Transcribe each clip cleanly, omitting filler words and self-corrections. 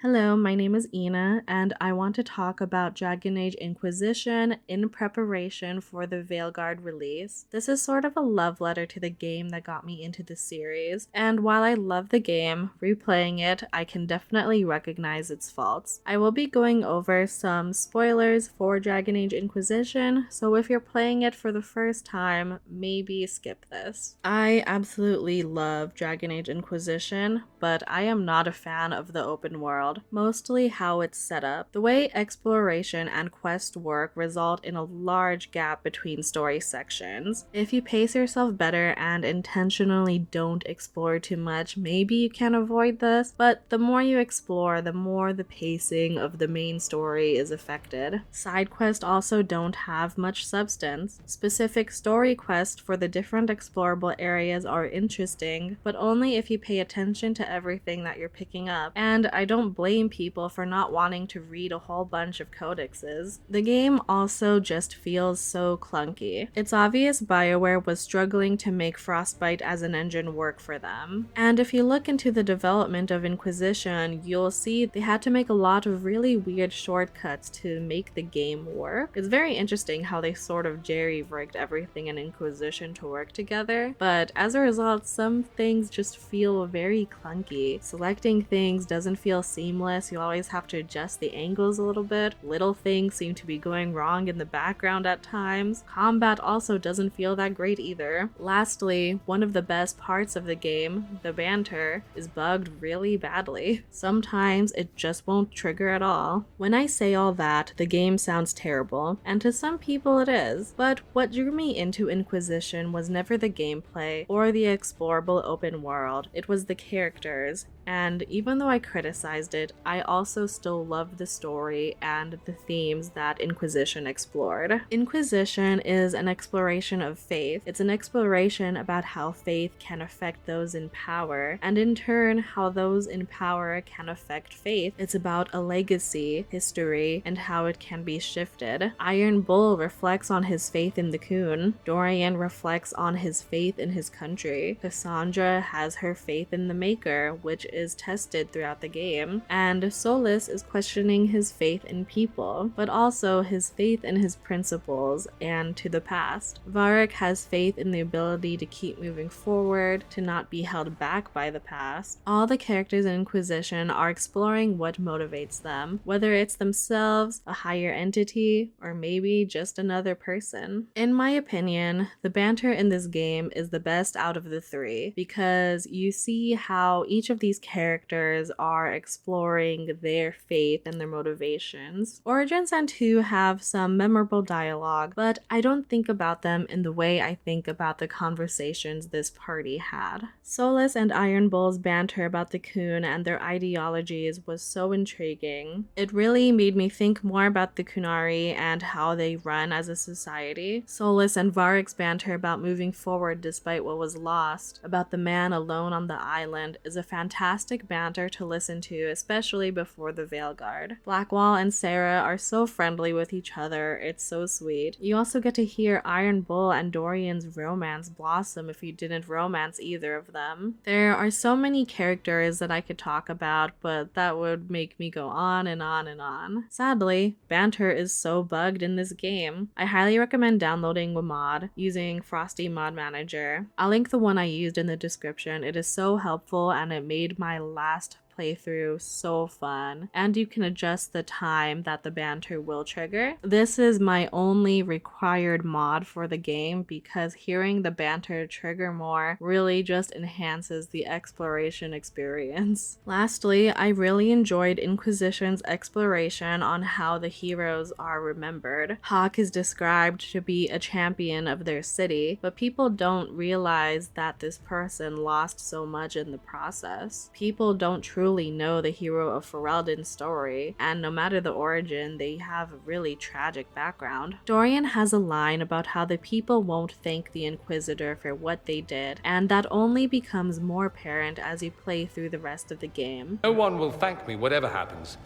Hello, my name is Ina, and I want to talk about Dragon Age Inquisition in preparation for the Veilguard release. This is sort of a love letter to the game that got me into the series, and while I love the game, replaying it, I can definitely recognize its faults. I will be going over some spoilers for Dragon Age Inquisition, so if you're playing it for the first time, maybe skip this. I absolutely love Dragon Age Inquisition, but I am not a fan of the open world, mostly how it's set up. The way exploration and quest work result in a large gap between story sections. If you pace yourself better and intentionally don't explore too much, maybe you can avoid this, but the more you explore, the more the pacing of the main story is affected. Side quests also don't have much substance. Specific story quests for the different explorable areas are interesting, but only if you pay attention to everything that you're picking up, and I don't blame people for not wanting to read a whole bunch of codexes. The game also just feels so clunky. It's obvious BioWare was struggling to make Frostbite as an engine work for them. And if you look into the development of Inquisition, you'll see they had to make a lot of really weird shortcuts to make the game work. It's very interesting how they sort of jerry-rigged everything in Inquisition to work together, but as a result, some things just feel very clunky. Selecting things doesn't feel seamless, you always have to adjust the angles a little bit. Little things seem to be going wrong in the background at times. Combat also doesn't feel that great either. Lastly, one of the best parts of the game, the banter, is bugged really badly. Sometimes it just won't trigger at all. When I say all that, the game sounds terrible, and to some people it is, but what drew me into Inquisition was never the gameplay or the explorable open world, it was the characters. And even though I criticized it, I also still loved the story and the themes that Inquisition explored. Inquisition is an exploration of faith. It's an exploration about how faith can affect those in power, and in turn, how those in power can affect faith. It's about a legacy, history, and how it can be shifted. Iron Bull reflects on his faith in the Coon. Dorian reflects on his faith in his country. Cassandra has her faith in the Maker, which is tested throughout the game, and Solus is questioning his faith in people, but also his faith in his principles and to the past. Varric has faith in the ability to keep moving forward, to not be held back by the past. All the characters in Inquisition are exploring what motivates them, whether it's themselves, a higher entity, or maybe just another person. In my opinion, the banter in this game is the best out of the three, because you see how each of these characters are exploring their faith and their motivations. Origins and 2 have some memorable dialogue, but I don't think about them in the way I think about the conversations this party had. Solus and Iron Bull's banter about the Coon and their ideologies was so intriguing. It really made me think more about the Kunari and how they run as a society. Solus and Varric's banter about moving forward despite what was lost, about the man alone on the island, is a fantastic banter to listen to, especially before the Veilguard. Blackwall and Sarah are so friendly with each other, it's so sweet. You also get to hear Iron Bull and Dorian's romance blossom if you didn't romance either of them. There are so many characters that I could talk about, but that would make me go on and on and on. Sadly, banter is so bugged in this game. I highly recommend downloading a mod using Frosty Mod Manager. I'll link the one I used in the description. It is so helpful and it made my last playthrough so fun, and you can adjust the time that the banter will trigger. This is my only required mod for the game because hearing the banter trigger more really just enhances the exploration experience. Lastly, I really enjoyed Inquisition's exploration on how the heroes are remembered. Hawk is described to be a champion of their city, but people don't realize that this person lost so much in the process. People don't truly know the hero of Ferelden's story, and no matter the origin, they have a really tragic background. Dorian has a line about how the people won't thank the Inquisitor for what they did, and that only becomes more apparent as you play through the rest of the game. No one will thank me whatever happens.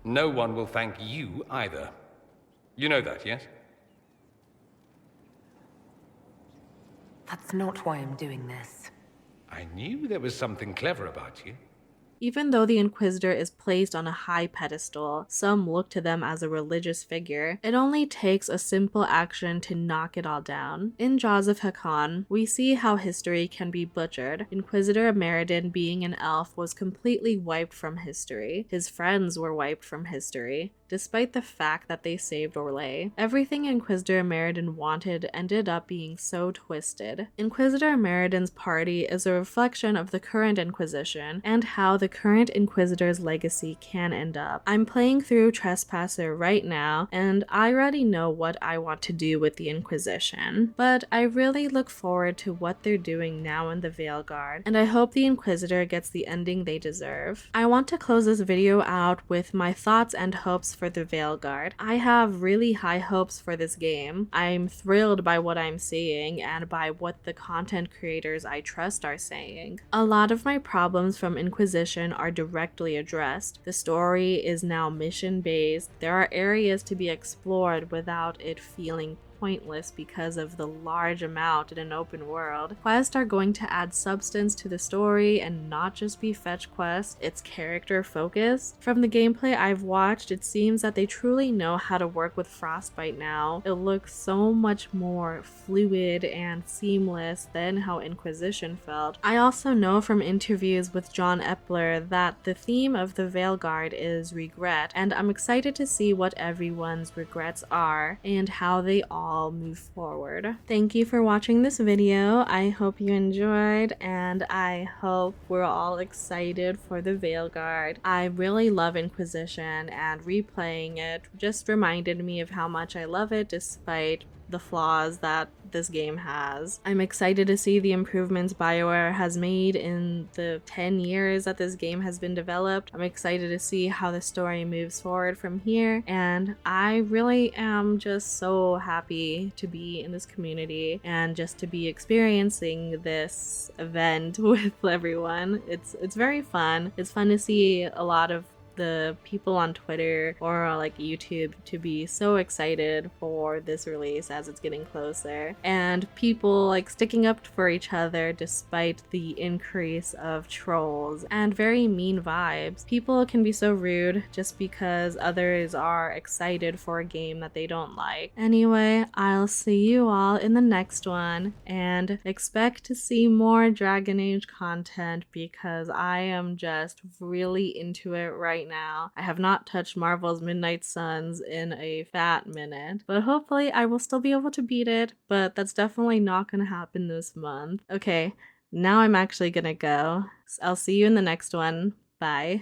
No one will thank you either. You know that, yes? That's not why I'm doing this. I knew there was something clever about you. Even though the Inquisitor is placed on a high pedestal, some look to them as a religious figure, it only takes a simple action to knock it all down. In Jaws of Hakan, we see how history can be butchered. Inquisitor Ameridan, being an elf, was completely wiped from history. His friends were wiped from history, despite the fact that they saved Orlais. Everything Inquisitor Ameridan wanted ended up being so twisted. Inquisitor Ameridan's party is a reflection of the current Inquisition and how the current Inquisitor's legacy can end up. I'm playing through Trespasser right now, and I already know what I want to do with the Inquisition, but I really look forward to what they're doing now in the Veilguard, and I hope the Inquisitor gets the ending they deserve. I want to close this video out with my thoughts and hopes for the Veilguard. I have really high hopes for this game. I'm thrilled by what I'm seeing and by what the content creators I trust are saying. A lot of my problems from Inquisition are directly addressed. The story is now mission-based. There are areas to be explored without it feeling pointless because of the large amount in an open world. Quests are going to add substance to the story and not just be fetch quests, it's character focused. From the gameplay I've watched, it seems that they truly know how to work with Frostbite now. It looks so much more fluid and seamless than how Inquisition felt. I also know from interviews with John Epler that the theme of the Veilguard is regret, and I'm excited to see what everyone's regrets are and how they all move forward. Thank you for watching this video. I hope you enjoyed, and I hope we're all excited for the Veilguard. I really love Inquisition, and replaying it just reminded me of how much I love it despite the flaws that this game has. I'm excited to see the improvements BioWare has made in the 10 years that this game has been developed. I'm excited to see how the story moves forward from here, and I really am just so happy to be in this community and just to be experiencing this event with everyone. It's very fun. It's fun to see a lot of the people on Twitter or like YouTube to be so excited for this release as it's getting closer, and people like sticking up for each other despite the increase of trolls and very mean vibes. People can be so rude just because others are excited for a game that they don't like. Anyway, I'll see you all in the next one, and expect to see more Dragon Age content because I am just really into it right now. I have not touched Marvel's Midnight Suns in a fat minute, but hopefully I will still be able to beat it, but that's definitely not gonna happen this month. Okay, now I'm actually gonna go. I'll see you in the next one. Bye.